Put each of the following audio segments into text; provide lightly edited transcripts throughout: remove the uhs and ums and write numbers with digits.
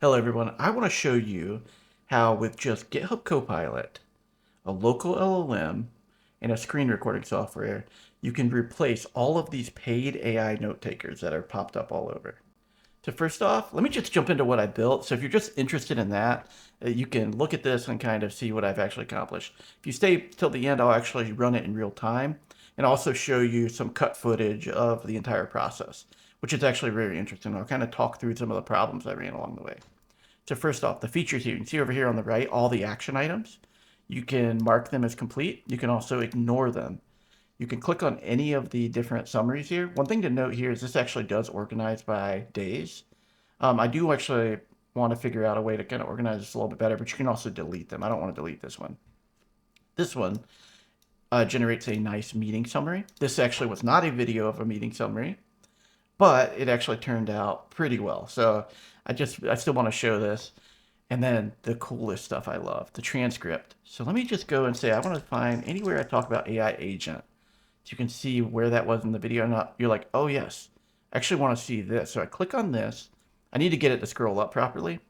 Hello everyone, I want to show you how with just GitHub Copilot, a local LLM, and a screen recording software, you can replace all of these paid AI note takers that are popped up all over. So first off, let me just jump into what I built. So if you're just interested in that, you can look at this and kind of see what I've actually accomplished. If you stay till the end, I'll actually run it in real time and also show you some cut footage of the entire process, which is actually very interesting. I'll kind of talk through some of the problems I ran along the way. So first off, the features here, you can see over here on the right, all the action items. You can mark them as complete. You can also ignore them. You can click on any of the different summaries here. One thing to note here is this actually does organize by days. I do actually want to figure out a way to kind of organize this a little bit better, but you can also delete them. I don't want to delete this one. This one generates a nice meeting summary. This actually was not a video of a meeting summary, but it actually turned out pretty well. So I still want to show this. And then the coolest stuff I love, the transcript. So let me just go and say, I want to find anywhere I talk about AI agent. So you can see where that was in the video. Not you're like, oh yes, I actually want to see this. So I click on this. I need to get it to scroll up properly,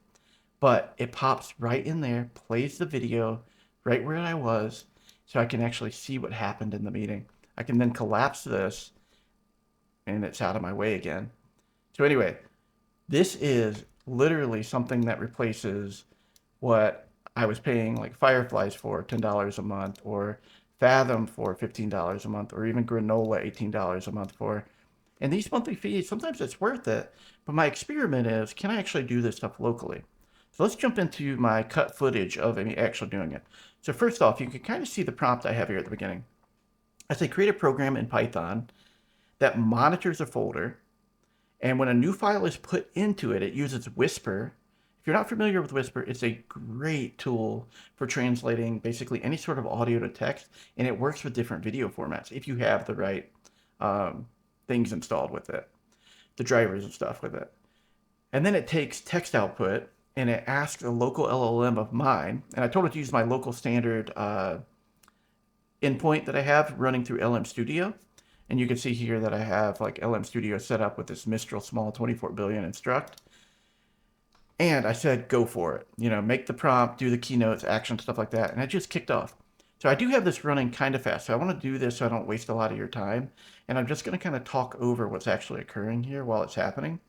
but it pops right in there, plays the video right where I was, so I can actually see what happened in the meeting. I can then collapse this and it's out of my way again. So anyway, this is literally something that replaces what I was paying like Fireflies for $10 a month, or Fathom for $15 a month, or even Granola $18 a month for. And these monthly fees, sometimes it's worth it. But my experiment is, can I actually do this stuff locally? So let's jump into my cut footage of me actually doing it. So first off, you can kind of see the prompt I have here at the beginning. I say create a program in Python that monitors a folder, and when a new file is put into it, it uses Whisper. If you're not familiar with Whisper, it's a great tool for translating basically any sort of audio to text, and it works with different video formats if you have the right things installed with it, the drivers and stuff with it. And then it takes text output and it asks a local LLM of mine, and I told it to use my local standard endpoint that I have running through LM Studio. And you can see here that I have like LM Studio set up with this Mistral small 24 billion instruct. And I said, go for it. Make the prompt, do the keynotes, action, stuff like that. And it just kicked off. So I do have this running kind of fast. So I want to do this so I don't waste a lot of your time. And I'm just going to kind of talk over what's actually occurring here while it's happening,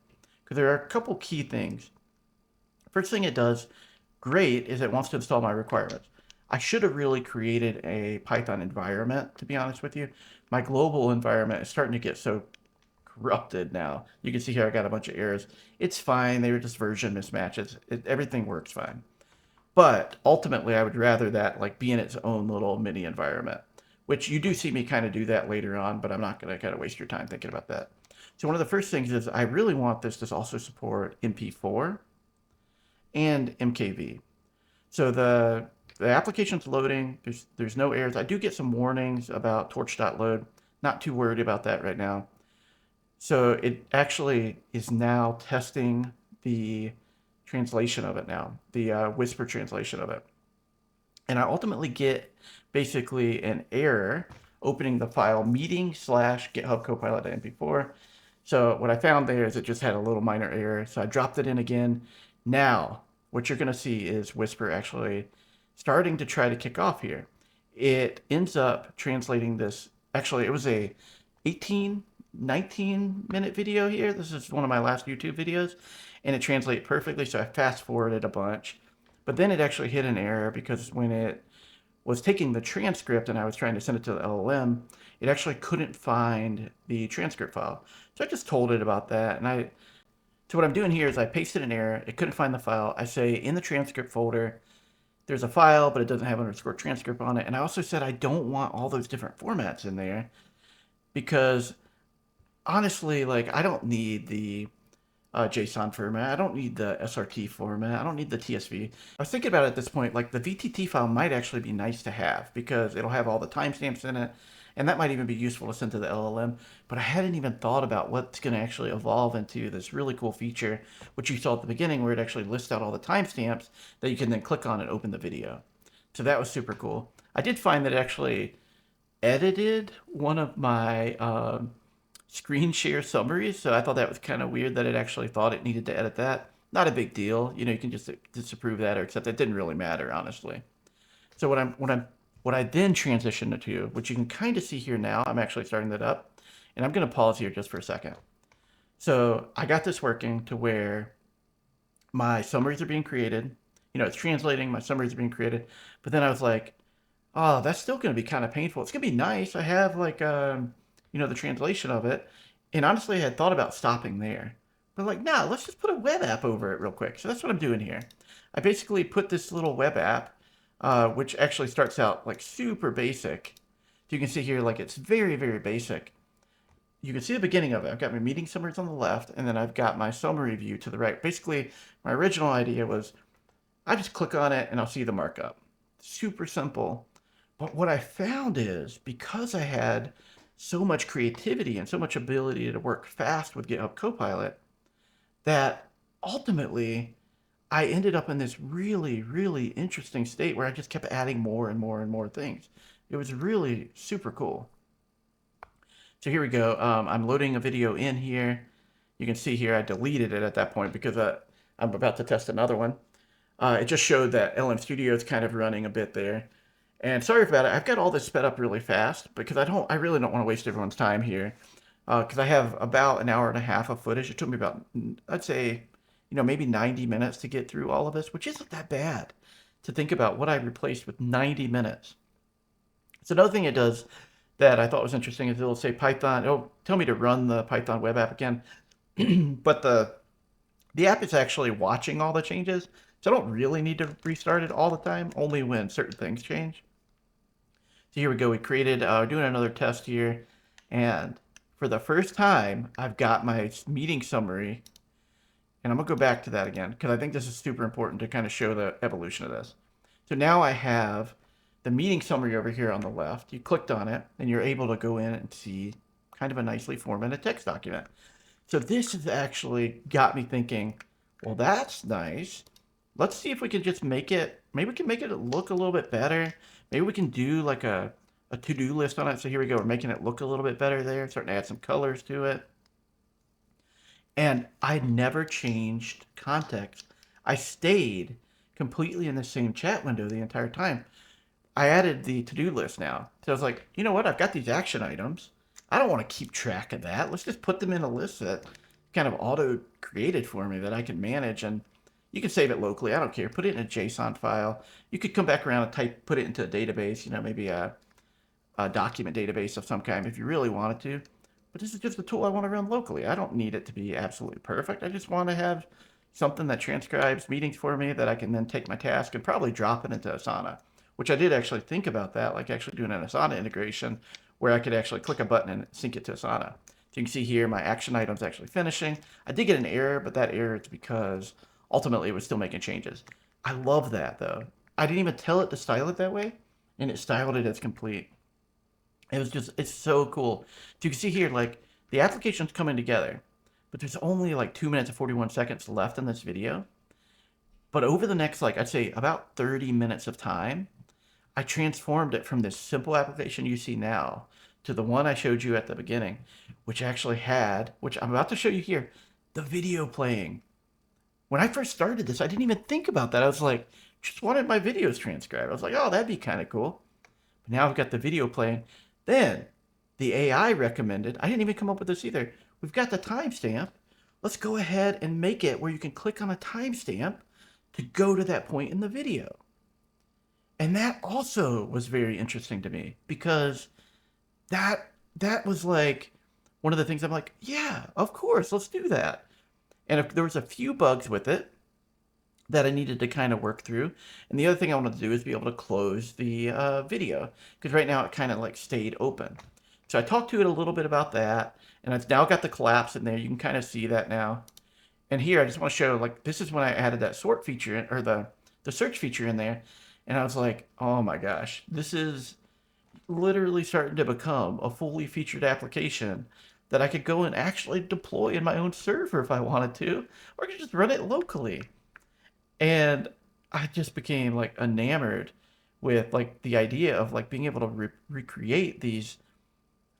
because there are a couple key things. First thing it does great is it wants to install my requirements. I should have really created a Python environment, to be honest with you. My global environment is starting to get so corrupted now. You can see here I got a bunch of errors. It's fine. They were just version mismatches. Everything works fine. But ultimately, I would rather that like be in its own little mini environment, which you do see me kind of do that later on, but I'm not going to kind of waste your time thinking about that. So one of the first things is I really want this to also support MP4 and MKV. So the application's loading. There's no errors. I do get some warnings about torch.load. Not too worried about that right now. So it actually is now testing the translation of it now, the Whisper translation of it. And I ultimately get basically an error opening the file meeting / GitHub Copilot MP4. So what I found there is it just had a little minor error. So I dropped it in again. Now, what you're going to see is Whisper actually starting to try to kick off here. It ends up translating this. Actually, it was a 19-minute video here. This is one of my last YouTube videos, and it translated perfectly. So I fast forwarded a bunch, but then it actually hit an error because when it was taking the transcript and I was trying to send it to the LLM, it actually couldn't find the transcript file. So I just told it about that, and so what I'm doing here is I pasted an error. It couldn't find the file. I say in the transcript folder, there's a file, but it doesn't have underscore transcript on it. And I also said I don't want all those different formats in there because honestly, like I don't need the JSON format. I don't need the SRT format. I don't need the TSV. I was thinking about it at this point, like the VTT file might actually be nice to have because it'll have all the timestamps in it, and that might even be useful to send to the LLM. But I hadn't even thought about what's going to actually evolve into this really cool feature, which you saw at the beginning, where it actually lists out all the timestamps that you can then click on and open the video. So that was super cool. I did find that it actually edited one of my screen share summaries, so I thought that was kind of weird that it actually thought it needed to edit that. not a big deal. You know, you can just disapprove that or accept it. It didn't really matter, honestly. So what I then transitioned to, which you can kind of see here now, I'm actually starting that up, and I'm going to pause here just for a second. So I got this working to where my summaries are being created. You know, it's translating, my summaries are being created. But then I was like, oh, that's still going to be kind of painful. It's going to be nice. I have like, you know, the translation of it. And honestly, I had thought about stopping there. But like, nah, let's just put a web app over it real quick. So that's what I'm doing here. I basically put this little web app, which actually starts out like super basic. So you can see here, like it's very, very basic. You can see the beginning of it. I've got my meeting summaries on the left, and then I've got my summary view to the right. Basically, my original idea was I just click on it and I'll see the markup. Super simple. But what I found is because I had so much creativity and so much ability to work fast with GitHub Copilot, that ultimately I ended up in this really, really interesting state where I just kept adding more and more and more things. It was really super cool. So here we go. I'm loading a video in here. You can see here I deleted it at that point because I'm about to test another one. It just showed that LM Studio is kind of running a bit there. And sorry about it. I've got all this sped up really fast because I really don't want to waste everyone's time here. Because I have about an hour and a half of footage. It took me about, I'd say, you know, maybe 90 minutes to get through all of this, which isn't that bad to think about what I replaced with 90 minutes. So another thing it does that I thought was interesting is it'll say Python. It'll tell me to run the Python web app again, but the app is actually watching all the changes, so I don't really need to restart it all the time. Only when certain things change. So here we go. We created. Doing another test here, and for the first time, I've got my meeting summary, and I'm gonna go back to that again because I think this is super important to kind of show the evolution of this. So now I have the meeting summary over here on the left. You clicked on it, and you're able to go in and see kind of a nicely formatted text document. So this has actually got me thinking, well, that's nice. Let's see if we can just make it, maybe we can make it look a little bit better. Maybe we can do like a to-do list on it. So here we go. We're making it look a little bit better there, starting to add some colors to it. And I never changed context. I stayed completely in the same chat window the entire time. I added the to-do list now. So I was like, you know what? I've got these action items. I don't want to keep track of that. Let's just put them in a list that kind of auto created for me that I can manage. And you can save it locally. I don't care. Put it in a JSON file. You could come back around and put it into a database, you know, maybe a document database of some kind if you really wanted to. But this is just a tool I want to run locally. I don't need it to be absolutely perfect. I just want to have something that transcribes meetings for me that I can then take my task and probably drop it into Asana, which I did actually think about that, like actually doing an Asana integration where I could actually click a button and sync it to Asana. So you can see here my action item's actually finishing. I did get an error, but that error is because ultimately it was still making changes. I love that though. I didn't even tell it to style it that way, and it styled it as complete. It was just, it's so cool. So you can see here, like, the application's coming together, but there's only like 2 minutes and 41 seconds left in this video. But over the next, like, I'd say about 30 minutes of time, I transformed it from this simple application you see now to the one I showed you at the beginning, which actually had, which I'm about to show you here, the video playing. When I first started this, I didn't even think about that. I was like, just wanted my videos transcribed. I was like, oh, that'd be kind of cool. But now I've got the video playing. Then the AI recommended, I didn't even come up with this either. We've got the timestamp. Let's go ahead and make it where you can click on a timestamp to go to that point in the video. And that also was very interesting to me because that was like one of the things I'm like, yeah, of course, let's do that. And if there was a few bugs with it that I needed to kind of work through. And the other thing I wanted to do is be able to close the video because right now it kind of like stayed open. So I talked to it a little bit about that, and it's now got the collapse in there. You can kind of see that now. And here I just want to show, like, this is when I added that sort feature in, or the search feature in there. And I was like, oh my gosh, this is literally starting to become a fully featured application that I could go and actually deploy in my own server if I wanted to, or I could just run it locally. And I just became like enamored with like the idea of like being able to recreate these.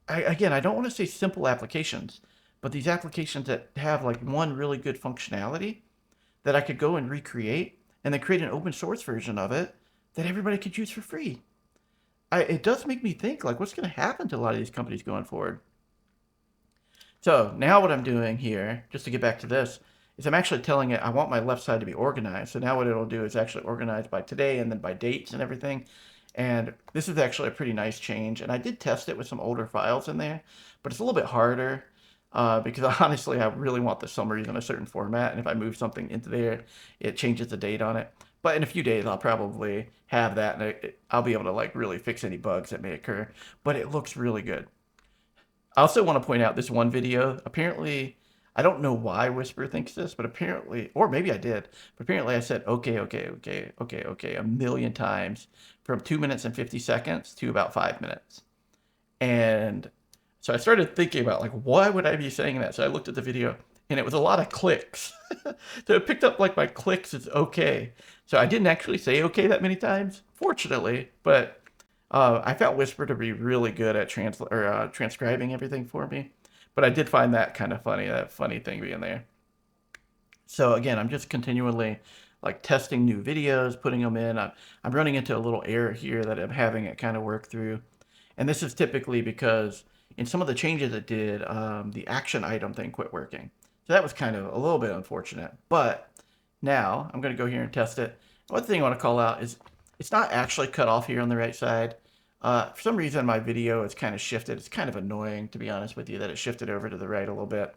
Again, I don't want to say simple applications, but these applications that have like one really good functionality that I could go and recreate and then create an open source version of it that everybody could use for free. It does make me think, like, what's going to happen to a lot of these companies going forward? So now what I'm doing here, just to get back to this, is I'm actually telling it I want my left side to be organized. So now what it'll do is actually organize by today and then by dates and everything. And this is actually a pretty nice change. And I did test it with some older files in there, but it's a little bit harder because honestly, I really want the summaries in a certain format. And if I move something into there, it changes the date on it. But in a few days, I'll probably have that, and I'll be able to like really fix any bugs that may occur. But it looks really good. I also want to point out this one video. Apparently, I don't know why Whisper thinks this, but apparently, or maybe I did, but apparently I said okay, okay, okay, okay, okay a million times from 2 minutes and 50 seconds to about 5 minutes. And so I started thinking about like, why would I be saying that? So I looked at the video and it was a lot of clicks. So it picked up like my clicks is okay. So I didn't actually say okay that many times, fortunately, but I found Whisper to be really good at transcribing everything for me, but I did find that kind of funny, that funny thing being there. So again, I'm just continually like testing new videos, putting them in. I'm running into a little error here that I'm having it kind of work through. And this is typically because in some of the changes it did, the action item thing quit working. So that was kind of a little bit unfortunate. But now I'm going to go here and test it. One thing I want to call out is it's not actually cut off here on the right side. For some reason, my video is kind of shifted. It's kind of annoying, to be honest with you, that it shifted over to the right a little bit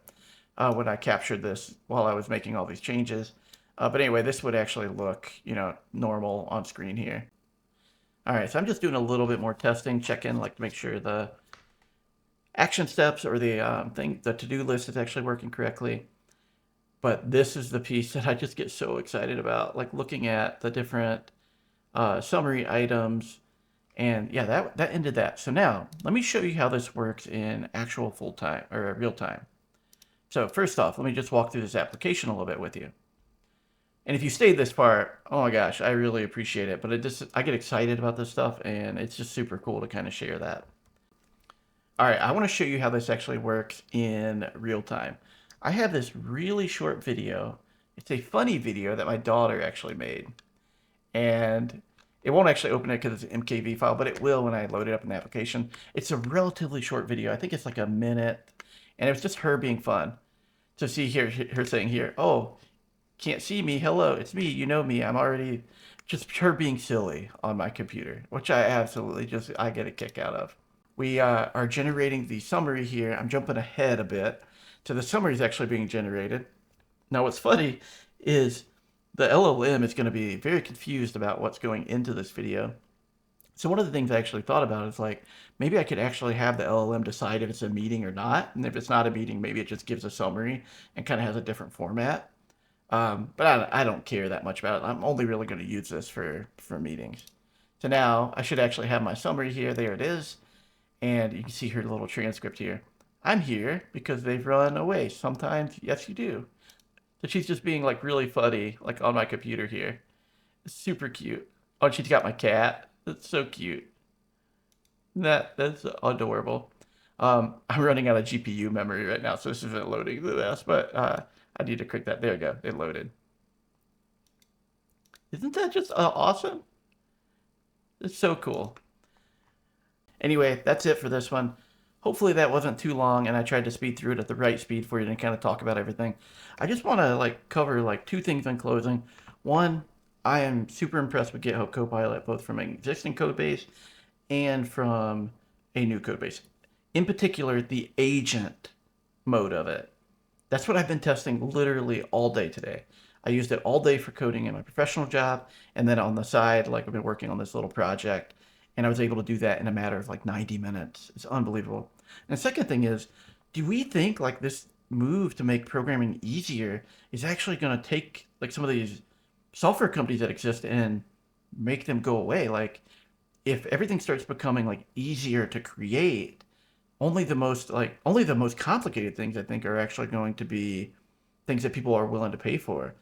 when I captured this while I was making all these changes. But anyway, this would actually look, normal on screen here. All right, so I'm just doing a little bit more testing, checking, like to make sure the action steps or the the to-do list is actually working correctly. But this is the piece that I just get so excited about, like looking at the different summary items. And yeah, that ended that. So now let me show you how this works in actual full time or real time. So first off, let me just walk through this application a little bit with you. And if you stayed this far, oh my gosh, I really appreciate it. But I get excited about this stuff, and it's just super cool to kind of share that. All right, I want to show you how this actually works in real time. I have this really short video. It's a funny video that my daughter actually made. And it won't actually open it because it's an MKV file, but it will when I load it up in the application. It's a relatively short video. I think it's like a minute. And it was just her being fun. So see here, her saying here, oh, can't see me. Hello, it's me. You know me. I'm already just her being silly on my computer, which I absolutely I get a kick out of. We are generating the summary here. I'm jumping ahead a bit. So the summary is actually being generated. Now what's funny is the LLM is going to be very confused about what's going into this video. So one of the things I actually thought about is like, maybe I could actually have the LLM decide if it's a meeting or not. And if it's not a meeting, maybe it just gives a summary and kind of has a different format. But I don't care that much about it. I'm only really going to use this for meetings. So now I should actually have my summary here. There it is. And you can see her little transcript here. I'm here because they've run away. Sometimes, yes, you do. So she's just being like really funny, like on my computer here. It's super cute. Oh, and she's got my cat. That's so cute. That's adorable. I'm running out of GPU memory right now, so this isn't loading the best, but I need to click that. There we go. It loaded. Isn't that just awesome? It's so cool. Anyway, that's it for this one. Hopefully that wasn't too long and I tried to speed through it at the right speed for you to kind of talk about everything. I just want to like cover like two things in closing. One, I am super impressed with GitHub Copilot, both from an existing code base and from a new code base. In particular, the agent mode of it. That's what I've been testing literally all day today. I used it all day for coding in my professional job, and then on the side, like I've been working on this little project, and I was able to do that in a matter of like 90 minutes. It's unbelievable. And the second thing is, do we think like this move to make programming easier is actually going to take like some of these software companies that exist and make them go away? Like if everything starts becoming like easier to create, only the most complicated things I think are actually going to be things that people are willing to pay for.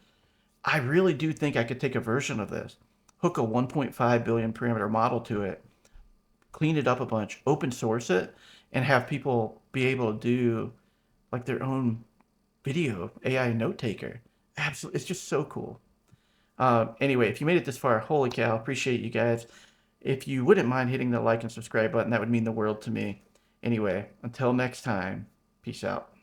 I really do think I could take a version of this, hook a 1.5 billion parameter model to it, clean it up a bunch, open source it, and have people be able to do like their own video AI note taker. Absolutely, it's just so cool. Anyway, if you made it this far, holy cow, appreciate you guys. If you wouldn't mind hitting the like and subscribe button, that would mean the world to me. Anyway, until next time, peace out.